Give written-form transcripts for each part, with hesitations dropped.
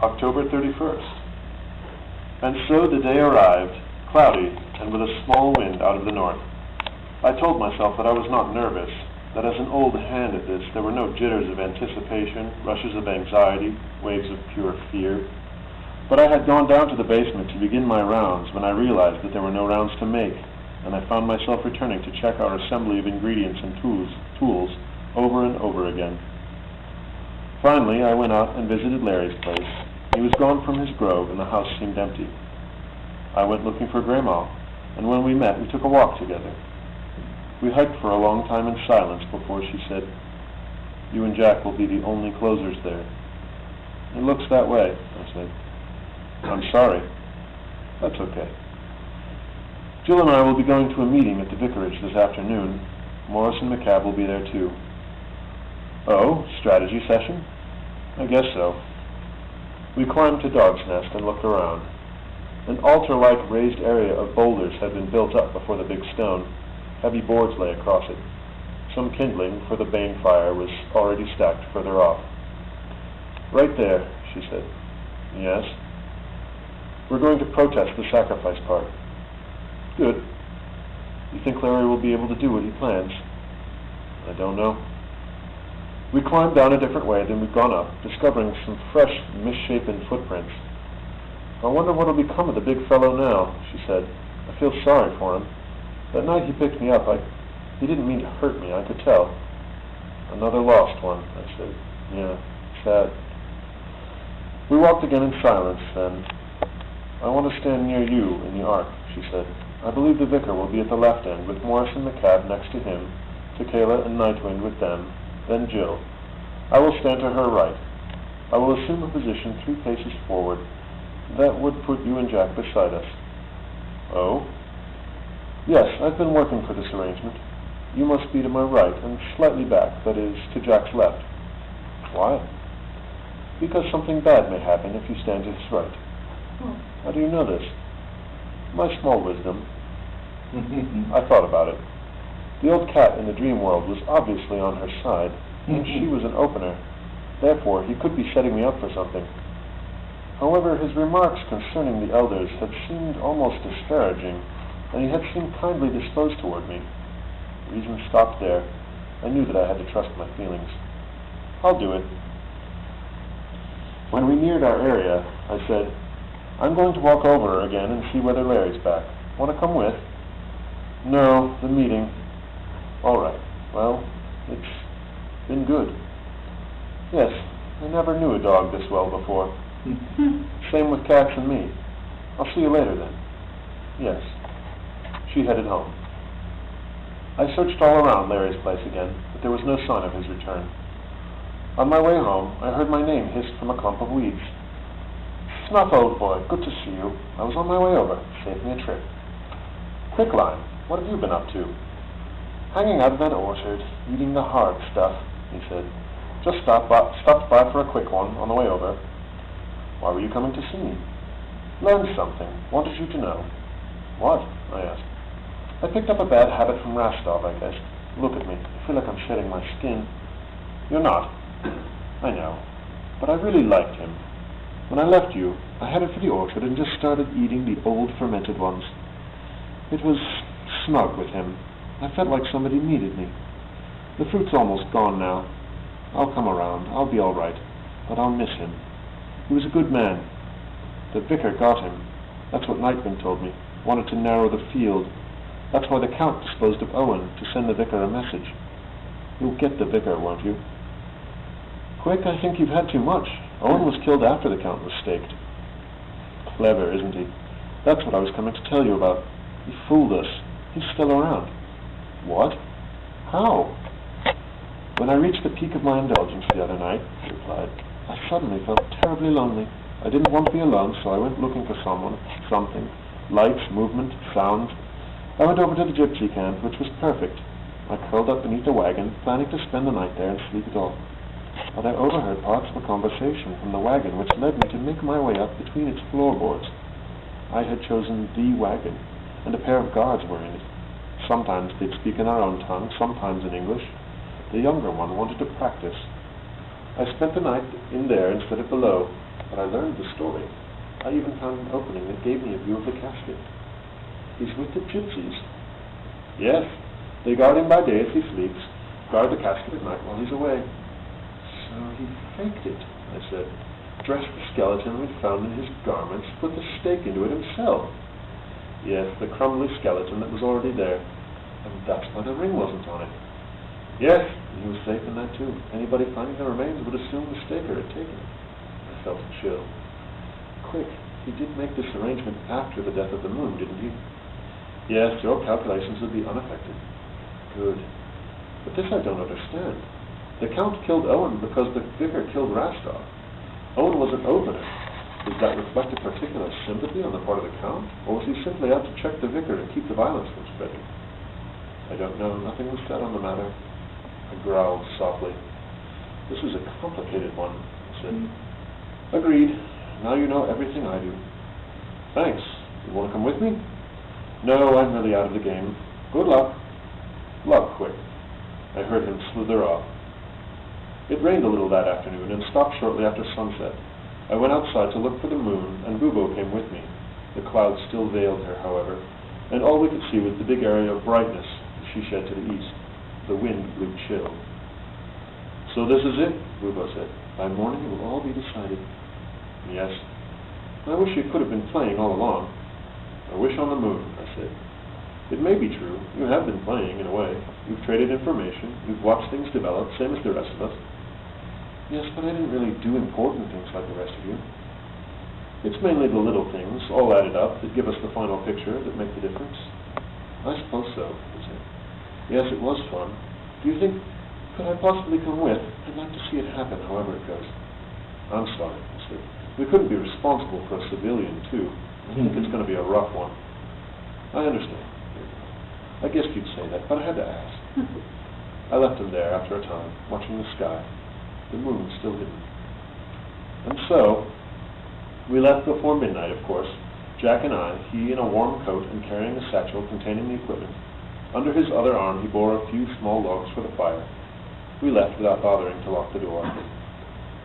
October 31st. And so the day arrived, cloudy and with a small wind out of the north. I told myself that I was not nervous, that as an old hand at this, there were no jitters of anticipation, rushes of anxiety, waves of pure fear. But I had gone down to the basement to begin my rounds when I realized that there were no rounds to make, and I found myself returning to check our assembly of ingredients and tools over and over again. Finally, I went out and visited Larry's place. He was gone from his grove, and the house seemed empty. I went looking for Grandma, and when we met, we took a walk together. We hiked for a long time in silence before she said, "You and Jack will be the only closers there." "It looks that way," I said. "I'm sorry." "That's okay." Jill and I will be going to a meeting at the vicarage this afternoon. Morris and McCabe will be there too. "Oh, strategy session?" "I guess so." We climbed to Dog's Nest and looked around. An altar-like raised area of boulders had been built up before the big stone. Heavy boards lay across it. Some kindling for the Bane fire was already stacked further off. "Right there," she said. "Yes?" "We're going to protest the sacrifice part." "Good. You think Larry will be able to do what he plans?" "I don't know." We climbed down a different way than we'd gone up, discovering some fresh, misshapen footprints. "I wonder what'll become of the big fellow now," she said. "I feel sorry for him. That night he picked me up, he didn't mean to hurt me, I could tell." "Another lost one," I said. "Yeah, sad." We walked again in silence, then. "I want to stand near you in the ark," she said. "I believe the vicar will be at the left end, with Morris and McCabe next to him, Tequila and Nightwind with them, then Jill. I will stand to her right. I will assume a position 3 paces forward. That would put you and Jack beside us." "Oh?" "Yes, I've been working for this arrangement. You must be to my right and slightly back, that is, to Jack's left." "Why?" "Because something bad may happen if you stand to his right." "How do you know this?" "My small wisdom." I thought about it. The old cat in the dream world was obviously on her side, and she was an opener. Therefore, he could be setting me up for something. However, his remarks concerning the elders had seemed almost disparaging, and he had seemed kindly disposed toward me. Reason stopped there. I knew that I had to trust my feelings. "I'll do it." When we neared our area, I said, "I'm going to walk over again and see whether Larry's back. Want to come with?" "No, the meeting." "All right. Well, it's been good." "Yes, I never knew a dog this well before." "Same with cats and me. I'll see you later then." "Yes." She headed home. I searched all around Larry's place again, but there was no sign of his return. On my way home, I heard my name hissed from a clump of weeds. "Snuff, old boy, good to see you. I was on my way over. Saved me a trip." "Quicklime, what have you been up to?" "Hanging out in that orchard, eating the hard stuff," he said. "Just stopped by for a quick one on the way over." "Why were you coming to see me?" "Learned something. Wanted you to know." "What?" I asked. "I picked up a bad habit from Rastov, I guess. Look at me. I feel like I'm shedding my skin." "You're not." "I know. But I really liked him. When I left you, I headed for the orchard and just started eating the old fermented ones. It was snug with him. I felt like somebody needed me. The fruit's almost gone now. I'll come around. I'll be all right. But I'll miss him. He was a good man. The vicar got him. That's what Nightwind told me. Wanted to narrow the field. That's why the Count disposed of Owen, to send the vicar a message. You'll get the vicar, won't you?" "Quick, I think you've had too much. Owen was killed after the Count was staked." "Clever, isn't he? That's what I was coming to tell you about. He fooled us. He's still around." "What? How?" "When I reached the peak of my indulgence the other night," he replied, "I suddenly felt terribly lonely. I didn't want to be alone, so I went looking for someone, something, lights, movement, sounds. I went over to the gypsy camp, which was perfect. I curled up beneath a wagon, planning to spend the night there and sleep it off. But I overheard parts of a conversation from the wagon, which led me to make my way up between its floorboards. I had chosen the wagon, and a pair of guards were in it. Sometimes they'd speak in our own tongue, sometimes in English. The younger one wanted to practice. I spent the night in there instead of below. but I learned the story. I even found an opening that gave me a view of the casket. He's with the gypsies. Yes, they guard him by day as he sleeps, guard the casket at night while he's away. So he faked it, I said. Dressed the skeleton we'd found in his garments, put the stake into it himself. Yes, the crumbly skeleton that was already there. And that's why the ring wasn't on it. Yes, and he was safe in that too. Anybody finding the remains would assume the staker had taken it. I felt a chill. Quick, he did make this arrangement after the death of the moon, didn't he? Yes, your calculations would be unaffected. Good. But this I don't understand. The Count killed Owen because the vicar killed Rastov. Owen was an opener. Does that reflect a particular sympathy on the part of the Count? Or was he simply out to check the vicar and keep the violence from spreading? I don't know. Nothing was said on the matter. I growled softly. This is a complicated one, I said. Agreed. Now you know everything I do. Thanks. You want to come with me? No, I'm really out of the game. Good luck. Luck, quick. I heard him slither off. It rained a little that afternoon and stopped shortly after sunset. I went outside to look for the moon, and Bubo came with me. The clouds still veiled her, however, and all we could see was the big area of brightness she shed to the east. The wind blew chill. So this is it, Bubo said. By morning it will all be decided. Yes. I wish you could have been playing all along. I wish on the moon, I said. It may be true. You have been playing, in a way. You've traded information. You've watched things develop, same as the rest of us. Yes, but I didn't really do important things like the rest of you. It's mainly the little things, all added up, that give us the final picture, that make the difference. I suppose so, he said. Yes, it was fun. Do you think, could I possibly come with? I'd like to see it happen, however it goes. I'm sorry, I said. We couldn't be responsible for a civilian, too. I think it's going to be a rough one. I understand. I guess you'd say that, but I had to ask. I left him there after a time, watching the sky. The moon still hidden. And so, we left before midnight, of course. Jack and I, he in a warm coat and carrying a satchel containing the equipment. Under his other arm he bore a few small logs for the fire. We left without bothering to lock the door.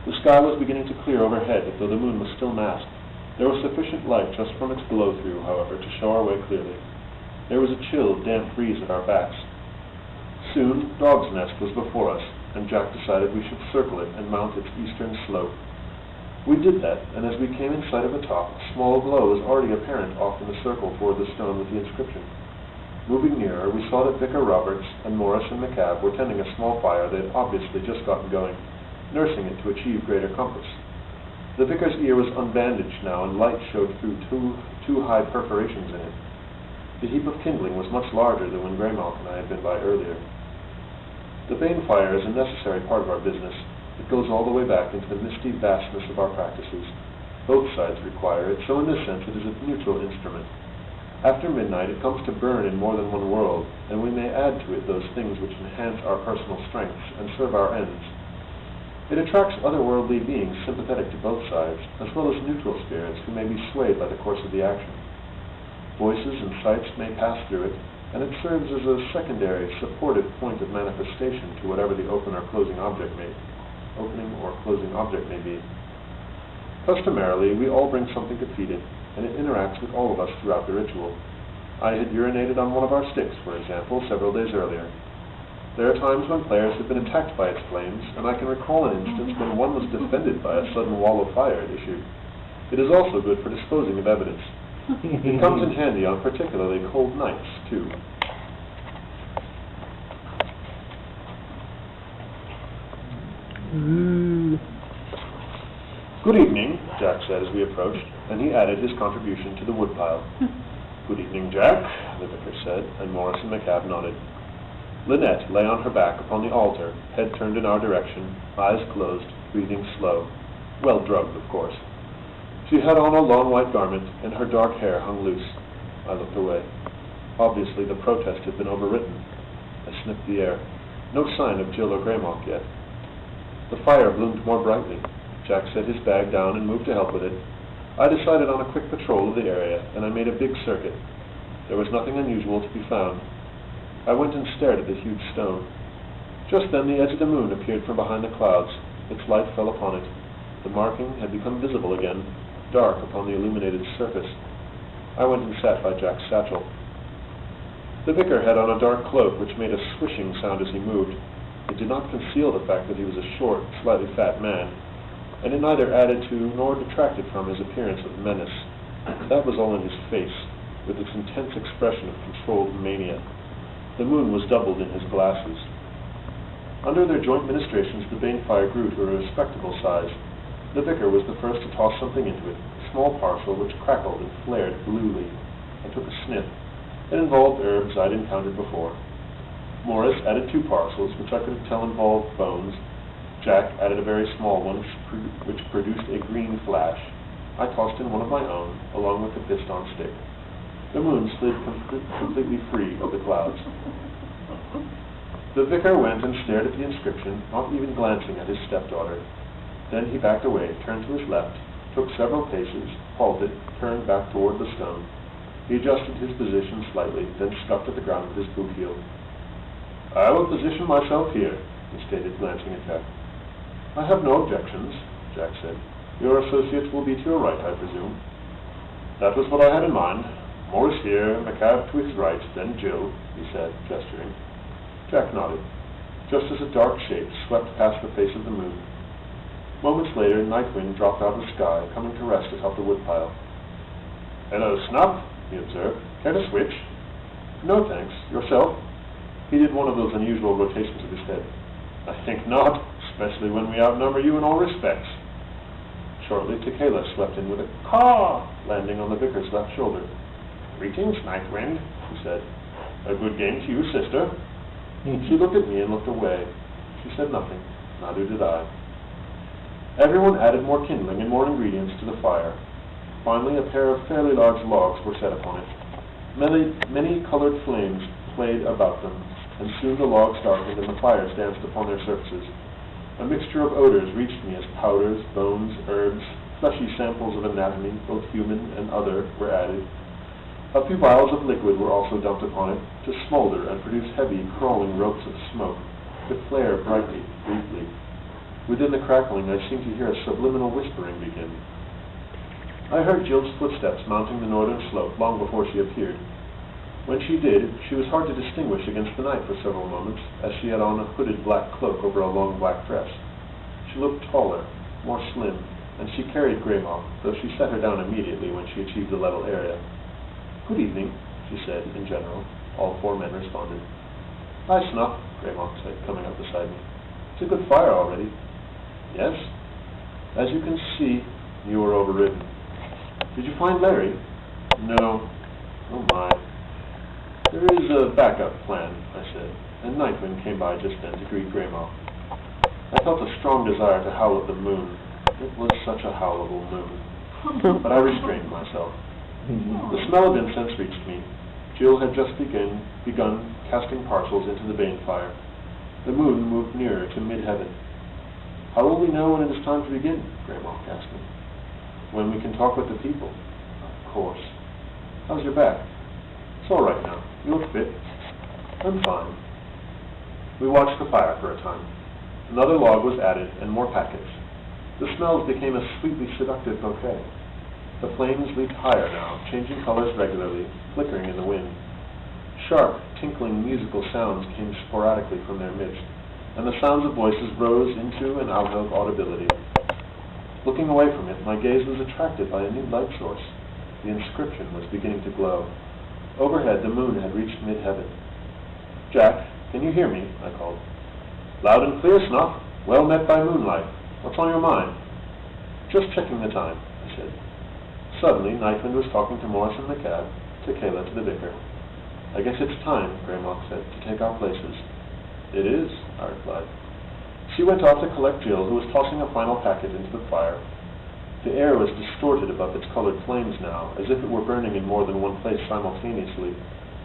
The sky was beginning to clear overhead, though the moon was still masked. There was sufficient light just from its blow-through, however, to show our way clearly. There was a chill, damp breeze at our backs. Soon, Dog's Nest was before us, and Jack decided we should circle it and mount its eastern slope. We did that, and as we came in sight of the top, a small glow was already apparent off in the circle toward the stone with the inscription. Moving nearer, we saw that Vicar Roberts and Morris and McCabe were tending a small fire they had obviously just gotten going, nursing it to achieve greater comfort. The vicar's ear was unbandaged now, and light showed through two high perforations in it. The heap of kindling was much larger than when Greymalk and I had been by earlier. The Bane fire is a necessary part of our business. It goes all the way back into the misty vastness of our practices. Both sides require it, so in this sense it is a mutual instrument. After midnight it comes to burn in more than one world, and we may add to it those things which enhance our personal strengths and serve our ends. It attracts otherworldly beings sympathetic to both sides, as well as neutral spirits who may be swayed by the course of the action. Voices and sights may pass through it, and it serves as a secondary, supportive point of manifestation to whatever the opening or closing object may be. Customarily, we all bring something to feed it, and it interacts with all of us throughout the ritual. I had urinated on one of our sticks, for example, several days earlier. There are times when players have been attacked by its flames, and I can recall an instance when one was defended by a sudden wall of fire it issued. It is also good for disposing of evidence. It comes in handy on particularly cold nights, too. Good evening, Jack said as we approached, and he added his contribution to the woodpile. Good evening, Jack, the vicar said, and Morris and McCabe nodded. Lynette lay on her back upon the altar, head turned in our direction, eyes closed, breathing slow. Well drugged, of course. She had on a long white garment, and her dark hair hung loose. I looked away. Obviously the protest had been overwritten. I sniffed the air. No sign of Jill or Greymalk yet. The fire bloomed more brightly. Jack set his bag down and moved to help with it. I decided on a quick patrol of the area, and I made a big circuit. There was nothing unusual to be found. I went and stared at the huge stone. Just then the edge of the moon appeared from behind the clouds. Its light fell upon it. The marking had become visible again, dark upon the illuminated surface. I went and sat by Jack's satchel. The vicar had on a dark cloak which made a swishing sound as he moved. It did not conceal the fact that he was a short, slightly fat man, and it neither added to nor detracted from his appearance of menace. That was all in his face, with its intense expression of controlled mania. The moon was doubled in his glasses. Under their joint ministrations, the Bane fire grew to a respectable size. The vicar was the first to toss something into it, a small parcel which crackled and flared bluely. I took a sniff. It involved herbs I'd encountered before. Morris added 2 parcels, which I could tell involved bones. Jack added a very small one, which produced a green flash. I tossed in one of my own, along with the piston stick. The moon slid completely free of the clouds. The vicar went and stared at the inscription, not even glancing at his stepdaughter. Then he backed away, turned to his left, took several paces, halted, turned back toward the stone. He adjusted his position slightly, then scuffed at the ground with his boot heel. "I will position myself here," he stated, glancing at Jack. "I have no objections," Jack said. "Your associates will be to your right, I presume." "That was what I had in mind. Morris here, McCabe to his right, then Jill," he said, gesturing. Jack nodded, just as a dark shape swept past the face of the moon. Moments later, Nightwind dropped out of the sky, coming to rest atop the woodpile. "Hello, Snuff," he observed. "Care to switch?" "No, thanks. Yourself?" He did one of those unusual rotations of his head. "I think not, especially when we outnumber you in all respects." Shortly, Tequila swept in with a caw, landing on the vicar's left shoulder. "Greetings, Nightwind," he said. "A good game to you, sister." She looked at me and looked away. She said nothing. Neither did I. Everyone added more kindling and more ingredients to the fire. Finally, a pair of fairly large logs were set upon it. Many colored flames played about them, and soon the logs darkened and the fires danced upon their surfaces. A mixture of odors reached me as powders, bones, herbs, fleshy samples of anatomy, both human and other, were added. A few vials of liquid were also dumped upon it, to smolder and produce heavy, crawling ropes of smoke, to flare brightly, briefly. Within the crackling, I seemed to hear a subliminal whispering begin. I heard Jill's footsteps mounting the northern slope long before she appeared. When she did, she was hard to distinguish against the night for several moments, as she had on a hooded black cloak over a long black dress. She looked taller, more slim, and she carried Greyhawk, though she set her down immediately when she achieved the level area. "Good evening," she said, in general. All 4 men responded. "Hi, Snuff," Greyhawk said, coming up beside me. "It's a good fire already." "Yes. As you can see, you were overridden." "Did you find Larry?" "No." "Oh my." "There is a backup plan," I said, and Nightwind came by just then to greet Greyhawk. I felt a strong desire to howl at the moon. It was such a howlable moon. But I restrained myself. The smell of incense reached me. Jill had just begun casting parcels into the Bane fire. The moon moved nearer to mid-heaven. "How will we know when it is time to begin?" Greyhawk asked me. "When we can talk with the people." "Of course. How's your back?" "It's all right now. You look fit." "I'm fine." We watched the fire for a time. Another log was added, and more packets. The smells became a sweetly seductive bouquet. The flames leaped higher now, changing colors regularly, flickering in the wind. Sharp, tinkling musical sounds came sporadically from their midst, and the sounds of voices rose into and out of audibility. Looking away from it, my gaze was attracted by a new light source. The inscription was beginning to glow. Overhead, the moon had reached mid-heaven. "Jack, can you hear me?" I called. "Loud and clear, Snuff. Well met by moonlight. What's on your mind?" "Just checking the time," I said. Suddenly, Nightwind was talking to Morris and McCabe, Tequila to the vicar. "I guess it's time," Greyhawk said, "to take our places." "It is," I replied. She went off to collect Jill, who was tossing a final packet into the fire. The air was distorted above its colored flames now, as if it were burning in more than one place simultaneously,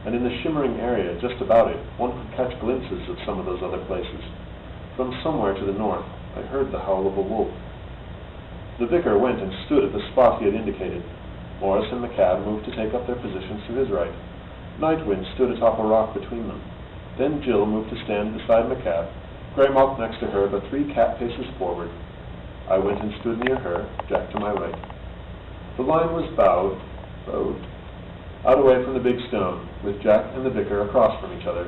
and in the shimmering area just about it, one could catch glimpses of some of those other places. From somewhere to the north, I heard the howl of a wolf. The vicar went and stood at the spot he had indicated. Morris and McCabe moved to take up their positions to his right. Nightwind stood atop a rock between them. Then Jill moved to stand beside McCabe, Greyhawk next to her, but 3 cat paces forward. I went and stood near her, Jack to my right. The line was bowed, out away from the big stone, with Jack and the vicar across from each other.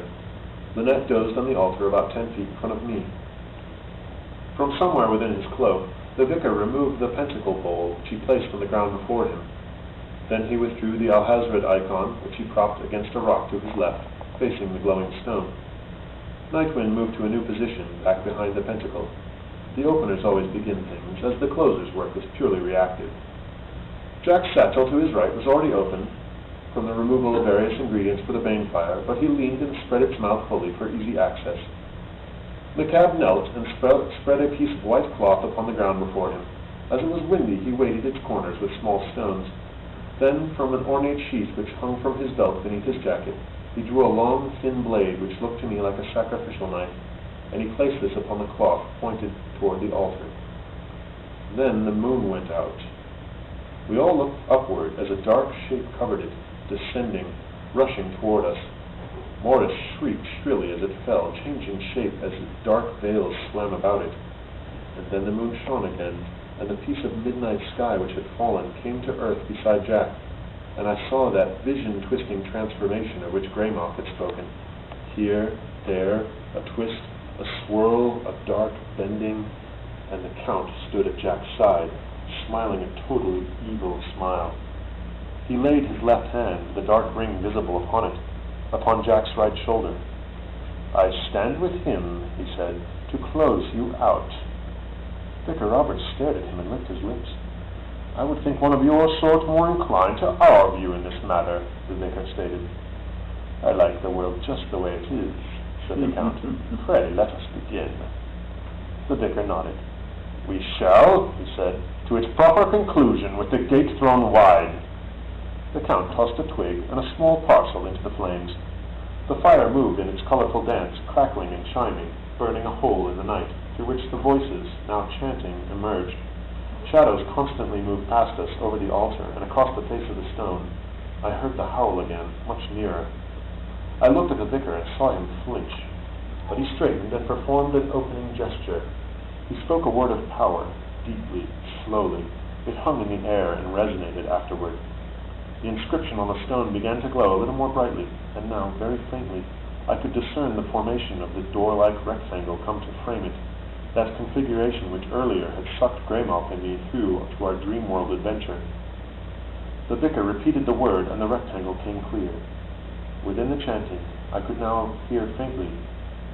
Lynette dozed on the altar about 10 feet in front of me. From somewhere within his cloak, the vicar removed the pentacle bowl which he placed on the ground before him. Then he withdrew the Alhazred icon, which he propped against a rock to his left, facing the glowing stone. Nightwind moved to a new position, back behind the pentacle. The openers always begin things, as the closers' work is purely reactive. Jack's satchel to his right was already open from the removal of various ingredients for the bane fire, but he leaned and spread its mouth fully for easy access. McCab knelt and spread a piece of white cloth upon the ground before him. As it was windy, he weighted its corners with small stones. Then, from an ornate sheath which hung from his belt beneath his jacket, he drew a long, thin blade which looked to me like a sacrificial knife, and he placed this upon the cloth pointed toward the altar. Then the moon went out. We all looked upward as a dark shape covered it, descending, rushing toward us. Morris shrieked shrilly as it fell, changing shape as the dark veils swam about it. And then the moon shone again, and the piece of midnight sky which had fallen came to earth beside Jack, and I saw that vision-twisting transformation of which Greymoth had spoken. Here, there, a twist, a swirl, a dark bending, and the Count stood at Jack's side, smiling a totally evil smile. He laid his left hand, the dark ring visible upon it, upon Jack's right shoulder. "I stand with him," he said, "to close you out." Vicar Roberts stared at him and licked his lips. "I would think one of your sort more inclined to our view in this matter," the vicar stated. "I like the world just the way it is," said the Count. "Pray, let us begin." The vicar nodded. "We shall," he said, "to its proper conclusion with the gate thrown wide." The Count tossed a twig and a small parcel into the flames. The fire moved in its colorful dance, crackling and chiming, burning a hole in the night, through which the voices, now chanting, emerged. Shadows constantly moved past us over the altar and across the face of the stone. I heard the howl again, much nearer. I looked at the vicar and saw him flinch, but he straightened and performed an opening gesture. He spoke a word of power, deeply, slowly. It hung in the air and resonated afterward. The inscription on the stone began to glow a little more brightly, and now, very faintly, I could discern the formation of the door-like rectangle come to frame it, that configuration which earlier had sucked Greymoth and me through to our dream world adventure. The vicar repeated the word, and the rectangle came clear. Within the chanting, I could now hear faintly,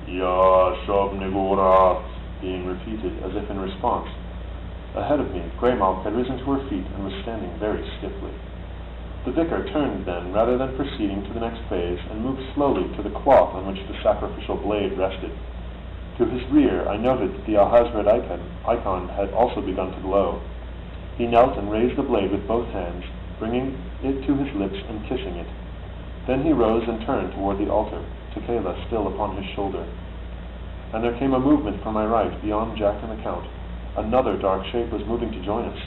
"Ya Shobnigura," being repeated as if in response. Ahead of me, Greymoth had risen to her feet and was standing very stiffly. The vicar turned then, rather than proceeding to the next phase, and moved slowly to the cloth on which the sacrificial blade rested. To his rear, I noted that the Alhazred icon had also begun to glow. He knelt and raised the blade with both hands, bringing it to his lips and kissing it. Then he rose and turned toward the altar, Tequila still upon his shoulder. And there came a movement from my right, beyond Jack and the Count. Another dark shape was moving to join us.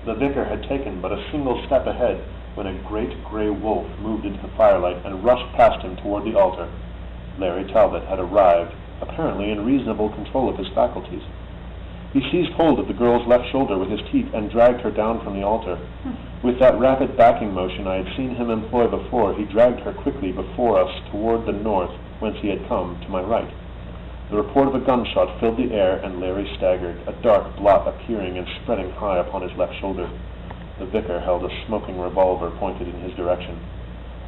The vicar had taken but a single step ahead when a great gray wolf moved into the firelight and rushed past him toward the altar. Larry Talbot had arrived, apparently in reasonable control of his faculties. He seized hold of the girl's left shoulder with his teeth and dragged her down from the altar. With that rapid backing motion I had seen him employ before, he dragged her quickly before us toward the north, whence he had come, to my right. The report of a gunshot filled the air, and Larry staggered, a dark blot appearing and spreading high upon his left shoulder. The vicar held a smoking revolver pointed in his direction.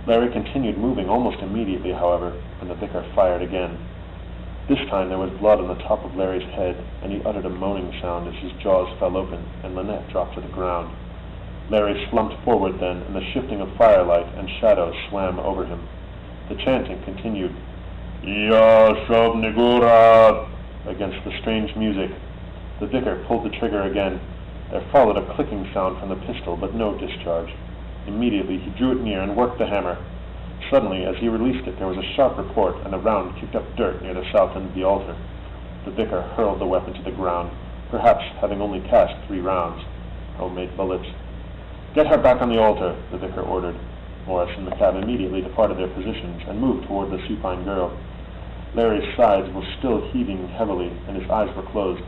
Larry continued moving almost immediately, however, and the vicar fired again. This time there was blood on the top of Larry's head, and he uttered a moaning sound as his jaws fell open, and Lynette dropped to the ground. Larry slumped forward then, and the shifting of firelight and shadows swam over him. The chanting continued, "Ya Shobnigura," against the strange music. The vicar pulled the trigger again. There followed a clicking sound from the pistol, but no discharge. Immediately he drew it near and worked the hammer. Suddenly, as he released it, there was a sharp report, and the round kicked up dirt near the south end of the altar. The vicar hurled the weapon to the ground, perhaps having only cast 3 rounds. Homemade bullets. "Get her back on the altar," the vicar ordered. Morris and McCab immediately departed their positions and moved toward the supine girl. Larry's sides were still heaving heavily, and his eyes were closed.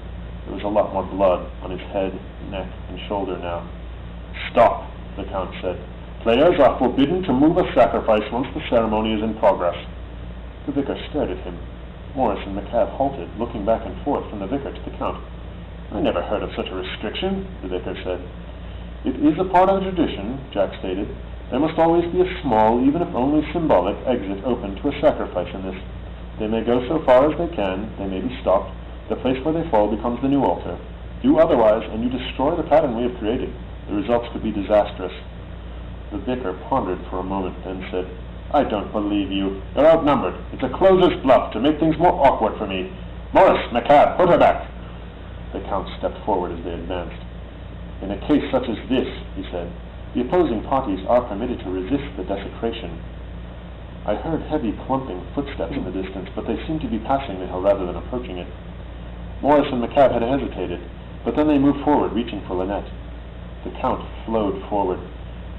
There was a lot more blood on his head, neck, and shoulder now. "Stop," the Count said. "Players are forbidden to move a sacrifice once the ceremony is in progress." The vicar stared at him. Morris and McCab halted, looking back and forth from the vicar to the Count. "I never heard of such a restriction," the vicar said. "It is a part of the tradition," Jack stated. "There must always be a small, even if only symbolic, exit open to a sacrifice in this. They may go so far as they can, they may be stopped. The place where they fall becomes the new altar. Do otherwise, and you destroy the pattern we have created. The results could be disastrous." The vicar pondered for a moment, then said, "I don't believe you. You're outnumbered. It's a closer's bluff to make things more awkward for me. Morris, McCab, put her back." The Count stepped forward as they advanced. "In a case such as this," he said, "the opposing parties are permitted to resist the desecration." I heard heavy clumping footsteps in the distance, but they seemed to be passing the hill rather than approaching it. Morris and McCab had hesitated, but then they moved forward, reaching for Lynette. The Count flowed forward.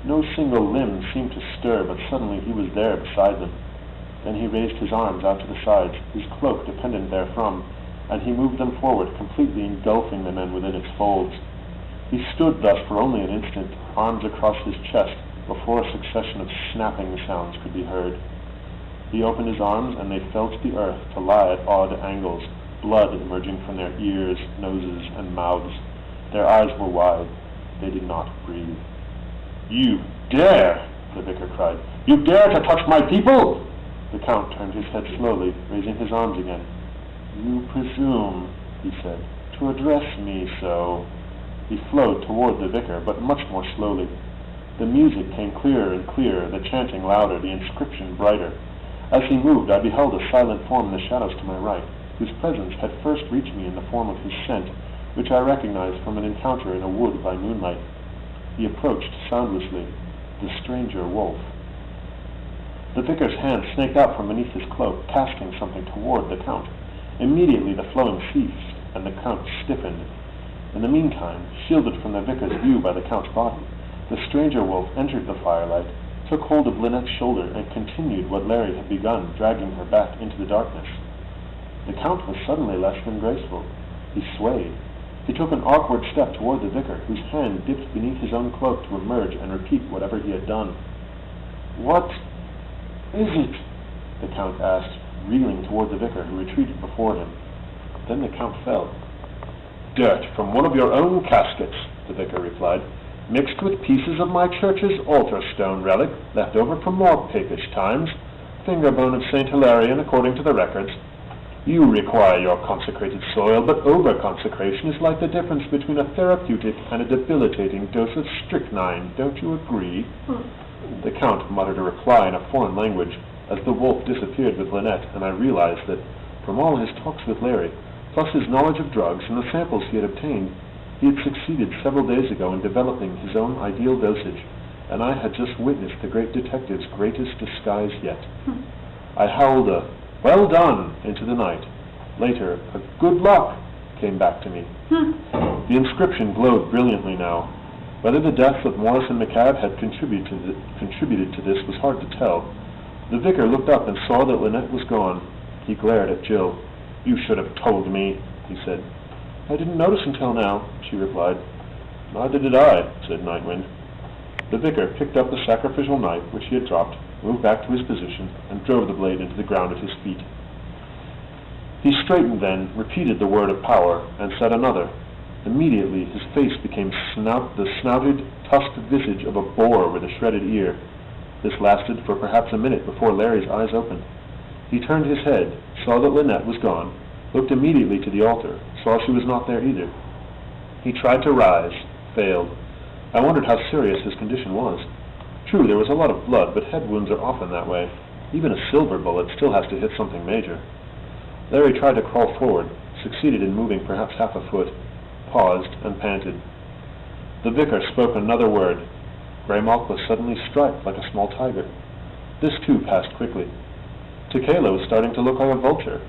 No single limb seemed to stir, but suddenly he was there beside them. Then he raised his arms out to the sides, his cloak dependent therefrom, and he moved them forward, completely engulfing the men within its folds. He stood thus for only an instant, arms across his chest, before a succession of snapping sounds could be heard. He opened his arms, and they fell to the earth to lie at odd angles, blood emerging from their ears, noses, and mouths. Their eyes were wide. They did not breathe. "You dare!" the vicar cried. "You dare to touch my people!" The Count turned his head slowly, raising his arms again. "You presume," he said, "to address me so." He flowed toward the vicar, but much more slowly. The music came clearer and clearer, the chanting louder, the inscription brighter. As he moved, I beheld a silent form in the shadows to my right, whose presence had first reached me in the form of his scent, which I recognized from an encounter in a wood by moonlight. He approached soundlessly, the stranger wolf. The vicar's hand snaked out from beneath his cloak, casting something toward the Count. Immediately the flowing ceased, and the Count stiffened. In the meantime, shielded from the vicar's view by the Count's body, the stranger wolf entered the firelight, took hold of Lynette's shoulder, and continued what Larry had begun, dragging her back into the darkness. The Count was suddenly less than graceful. He swayed. He took an awkward step toward the vicar, whose hand dipped beneath his own cloak to emerge and repeat whatever he had done. "What is it?" the Count asked, reeling toward the vicar, who retreated before him. Then the Count fell. "Dirt from one of your own caskets," the vicar replied, "mixed with pieces of my church's altar stone relic, left over from more Papish times, fingerbone of St. Hilarion according to the records. You require your consecrated soil, but over-consecration is like the difference between a therapeutic and a debilitating dose of strychnine. Don't you agree?" The Count muttered a reply in a foreign language as the wolf disappeared with Lynette, and I realized that, from all his talks with Larry, plus his knowledge of drugs and the samples he had obtained, he had succeeded several days ago in developing his own ideal dosage, and I had just witnessed the great detective's greatest disguise yet. I howled a "well done" into the night. Later, a "good luck" came back to me. The inscription glowed brilliantly now. Whether the death of Morris and McCab had contributed to this was hard to tell. The vicar looked up and saw that Lynette was gone. He glared at Jill. "You should have told me," he said. "I didn't notice until now," she replied. "Neither did I," said Nightwind. The vicar picked up the sacrificial knife which he had dropped, moved back to his position, and drove the blade into the ground at his feet. He straightened then, repeated the word of power, and said another. Immediately his face became the snouted, tusked visage of a boar with a shredded ear. This lasted for perhaps a minute before Larry's eyes opened. He turned his head, saw that Lynette was gone, looked immediately to the altar, saw she was not there either. He tried to rise, failed. I wondered how serious his condition was. True, there was a lot of blood, but head wounds are often that way. Even a silver bullet still has to hit something major. Larry tried to crawl forward, succeeded in moving perhaps half a foot, paused, and panted. The vicar spoke another word. Greymalk was suddenly striped like a small tiger. This too passed quickly. Tequila was starting to look like a vulture.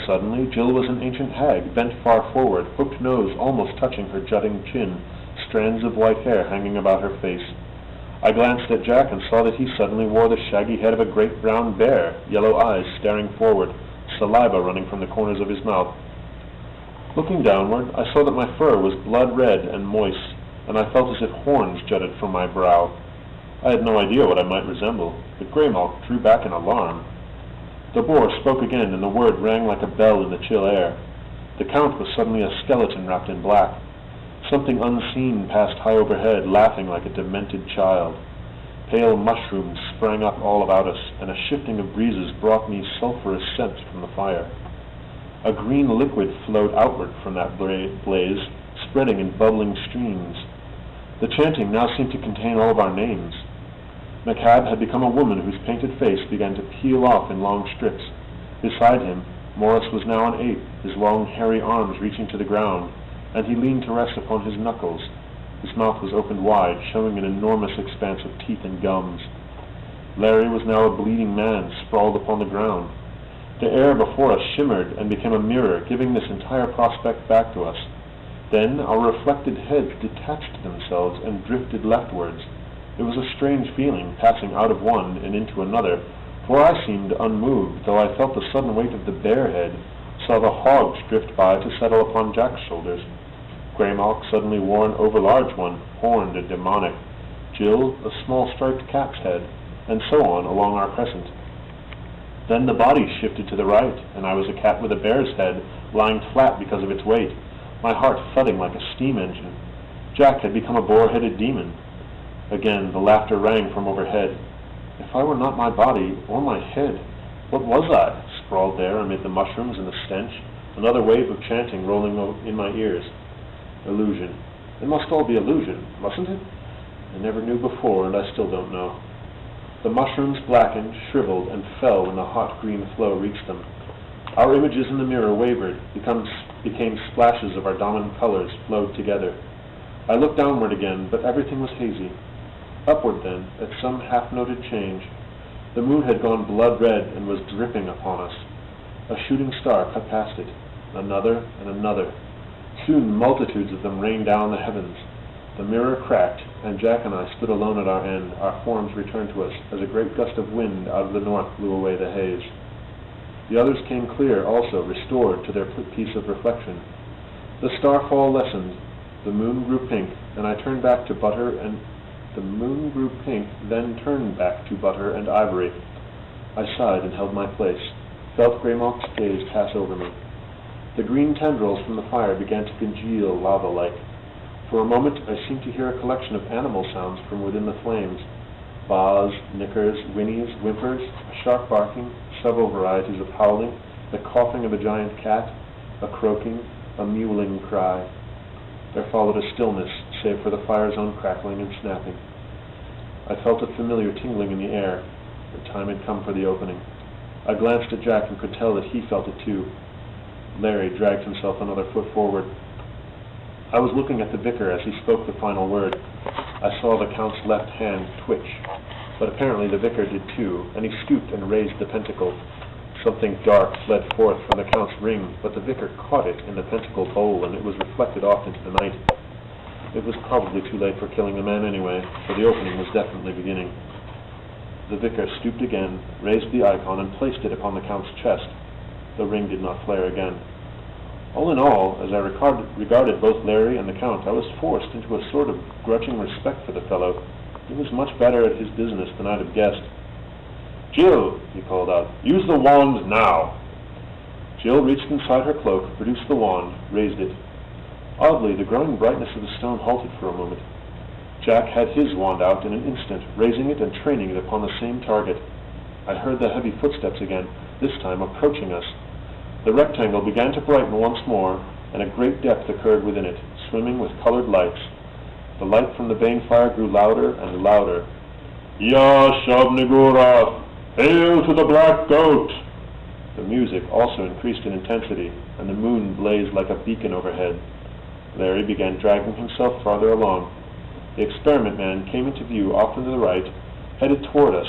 Suddenly, Jill was an ancient hag, bent far forward, hooked nose almost touching her jutting chin, strands of white hair hanging about her face. I glanced at Jack and saw that he suddenly wore the shaggy head of a great brown bear, yellow eyes staring forward, saliva running from the corners of his mouth. Looking downward, I saw that my fur was blood red and moist, and I felt as if horns jutted from my brow. I had no idea what I might resemble, but Greymalk drew back in alarm. The boar spoke again, and the word rang like a bell in the chill air. The Count was suddenly a skeleton wrapped in black. Something unseen passed high overhead, laughing like a demented child. Pale mushrooms sprang up all about us, and a shifting of breezes brought me sulphurous scents from the fire. A green liquid flowed outward from that blaze, spreading in bubbling streams. The chanting now seemed to contain all of our names. McCab had become a woman whose painted face began to peel off in long strips. Beside him, Morris was now an ape, his long hairy arms reaching to the ground, and he leaned to rest upon his knuckles. His mouth was opened wide, showing an enormous expanse of teeth and gums. Larry was now a bleeding man, sprawled upon the ground. The air before us shimmered and became a mirror, giving this entire prospect back to us. Then our reflected heads detached themselves and drifted leftwards. It was a strange feeling, passing out of one and into another, for I seemed unmoved, though I felt the sudden weight of the bear head, saw the hogs drift by to settle upon Jack's shoulders. Greymalk suddenly wore an overlarge one, horned and demonic, Jill a small striped cat's head, and so on along our crescent. Then the body shifted to the right, and I was a cat with a bear's head, lying flat because of its weight, my heart thudding like a steam engine. Jack had become a boar-headed demon. Again the laughter rang from overhead. If I were not my body or my head, what was I, sprawled there amid the mushrooms and the stench, another wave of chanting rolling in my ears. Illusion. It must all be illusion, mustn't it? I never knew before, and I still don't know. The mushrooms blackened, shriveled, and fell when the hot green flow reached them. Our images in the mirror wavered, became splashes of our dominant colors, flowed together. I looked downward again, but everything was hazy. Upward then, at some half-noted change, the moon had gone blood-red and was dripping upon us. A shooting star cut past it, another and another. Soon multitudes of them rained down the heavens. The mirror cracked, and Jack and I stood alone at our end, our forms returned to us, as a great gust of wind out of the north blew away the haze. The others came clear also, restored to their piece of reflection. The starfall lessened, the moon grew pink, and I turned back to butter and... The moon grew pink, then turned back to butter and ivory. I sighed and held my place, felt Greymalk's gaze pass over me. The green tendrils from the fire began to congeal lava-like. For a moment I seemed to hear a collection of animal sounds from within the flames. Baas, nickers, whinnies, whimpers, a sharp barking, several varieties of howling, the coughing of a giant cat, a croaking, a mewling cry. There followed a stillness, save for the fire's own crackling and snapping. I felt a familiar tingling in the air. The time had come for the opening. I glanced at Jack and could tell that he felt it too. Larry dragged himself another foot forward. I was looking at the vicar as he spoke the final word. I saw the Count's left hand twitch, but apparently the vicar did too, and he stooped and raised the pentacle. Something dark fled forth from the Count's ring, but the vicar caught it in the pentacle bowl, and it was reflected off into the night. It was probably too late for killing the man anyway, for the opening was definitely beginning. The vicar stooped again, raised the icon, and placed it upon the Count's chest. The ring did not flare again. All in all, as I regarded both Larry and the Count, I was forced into a sort of grudging respect for the fellow. He was much better at his business than I'd have guessed. "Jill," he called out, "use the wand now." Jill reached inside her cloak, produced the wand, raised it. Oddly, the growing brightness of the stone halted for a moment. Jack had his wand out in an instant, raising it and training it upon the same target. I heard the heavy footsteps again, this time approaching us. The rectangle began to brighten once more, and a great depth occurred within it, swimming with colored lights. The light from the bane fire grew louder and louder. "Yashav-Nigurath! Hail to the Black Goat!" The music also increased in intensity, and the moon blazed like a beacon overhead. Larry began dragging himself farther along. The experiment man came into view off to the right, headed toward us.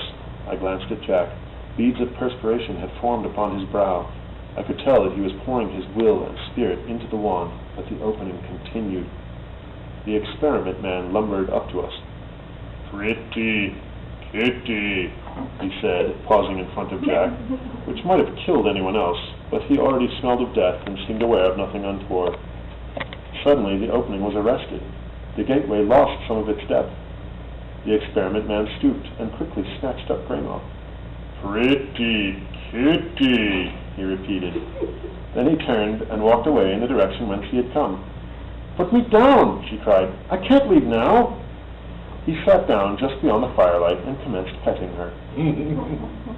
I glanced at Jack. Beads of perspiration had formed upon his brow. I could tell that he was pouring his will and spirit into the wand, but the opening continued. The experiment man lumbered up to us. "Pretty kitty," he said, pausing in front of Jack, which might have killed anyone else. but he already smelled of death and seemed aware of nothing untoward. Suddenly the opening was arrested. The gateway lost some of its depth. The experiment man stooped and quickly snatched up Greymock. "Pretty kitty," he repeated. Then he turned and walked away in the direction whence he had come. "Put me down," she cried. "I can't leave now." He sat down just beyond the firelight and commenced petting her.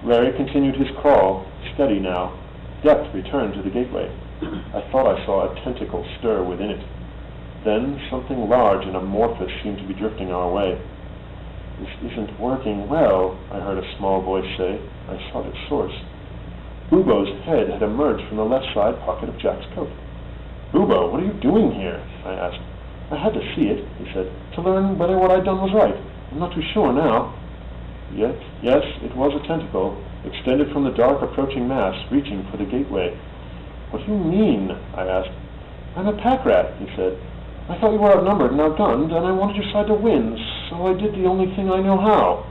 Larry continued his crawl, steady now. Depth returned to the gateway. I thought I saw a tentacle stir within it. Then something large and amorphous seemed to be drifting our way. "This isn't working well," I heard a small voice say. I sought its source. Bubo's head had emerged from the left side pocket of Jack's coat. "Bubo, what are you doing here?" I asked. "I had to see it," he said, "to learn whether what I'd done was right. I'm not too sure now." Yes, it was a tentacle, extended from the dark approaching mass, reaching for the gateway. "What do you mean?" I asked. "I'm a pack rat," he said. "I thought you were outnumbered and outgunned, and I wanted your side to win, so I did the only thing I know how."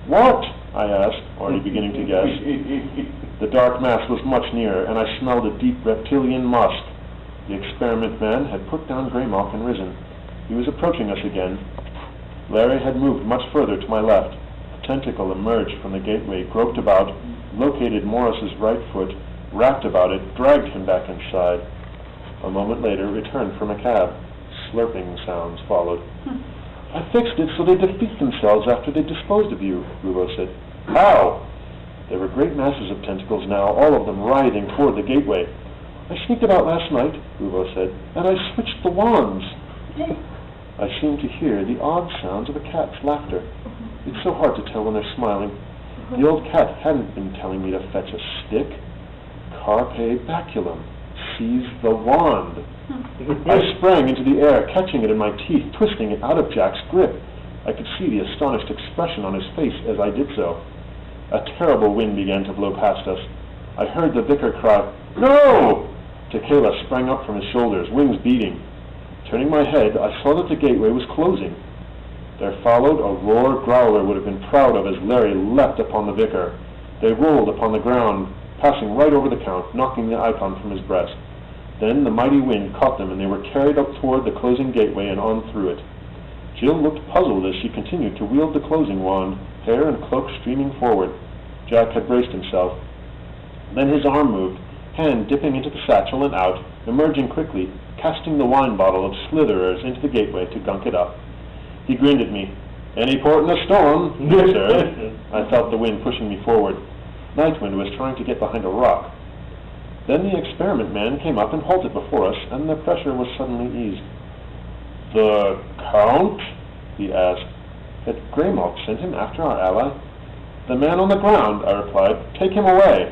"What?" I asked, already beginning to guess. The dark mass was much nearer, and I smelled a deep reptilian musk. The experiment man had put down Greymock and risen. He was approaching us again. Larry had moved much further to my left. A tentacle emerged from the gateway, groped about, located Morris's right foot, wrapped about it, dragged him back inside. A moment later, returned from a cab. Slurping sounds followed. "I fixed it so they defeat themselves after they disposed of you," Bubo said. "How?" There were great masses of tentacles now, all of them writhing toward the gateway. "I sneaked about last night," Bubo said, "and I switched the wands." I seemed to hear the odd sounds of a cat's laughter. It's so hard to tell when they're smiling. The old cat hadn't been telling me to fetch a stick. Carpe baculum. Seize the wand. I sprang into the air, catching it in my teeth, twisting it out of Jack's grip. I could see the astonished expression on his face as I did so. A terrible wind began to blow past us. I heard the vicar cry, "No!" Tequila sprang up from his shoulders, wings beating. Turning my head, I saw that the gateway was closing. There followed a roar Growler would have been proud of as Larry leapt upon the vicar. They rolled upon the ground, passing right over the Count, knocking the icon from his breast. Then the mighty wind caught them, and they were carried up toward the closing gateway and on through it. Jill looked puzzled as she continued to wield the closing wand, hair and cloak streaming forward. Jack had braced himself. Then his arm moved, hand dipping into the satchel and out, emerging quickly, casting the wine bottle of slitherers into the gateway to gunk it up. He grinned at me. "Any port in a storm," he observed. I felt the wind pushing me forward. Nightwind was trying to get behind a rock. Then the experiment man came up and halted before us, and the pressure was suddenly eased. "The Count?" he asked. Had Greymock sent him after our ally? "The man on the ground," I replied. "Take him away."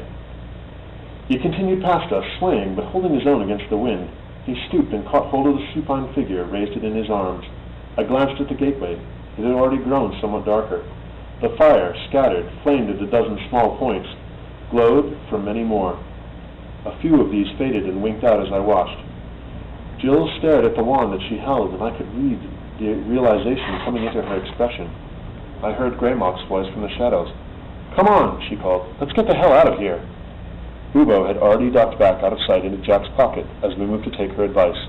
He continued past us, swaying, but holding his own against the wind. He stooped and caught hold of the supine figure, raised it in his arms. I glanced at the gateway. It had already grown somewhat darker. The fire, scattered, flamed at a dozen small points, glowed for many more. A few of these faded and winked out as I watched. Jill stared at the wand that she held, and I could read the realization coming into her expression. I heard Greymock's voice from the shadows. "Come on," she called. "Let's get the hell out of here." Bubo had already ducked back out of sight into Jack's pocket as we moved to take her advice.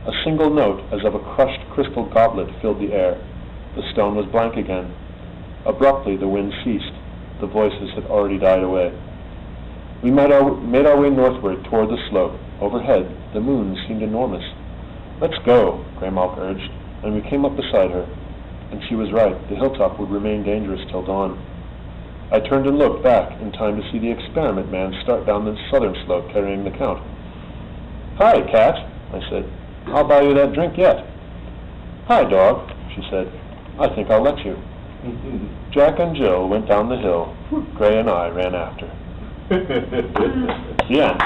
A single note, as of a crushed crystal goblet, filled the air. The stone was blank again. Abruptly, the wind ceased. The voices had already died away. We made our way northward toward the slope. Overhead, the moon seemed enormous. "Let's go," Greymock urged, and we came up beside her. And she was right. The hilltop would remain dangerous till dawn. I turned and looked back in time to see the experiment man start down the southern slope carrying the Count. "Hi, cat," I said. "I'll buy you that drink yet." "Hi, dog," she said. "I think I'll let you." Jack and Jill went down the hill. Grey and I ran after. The end.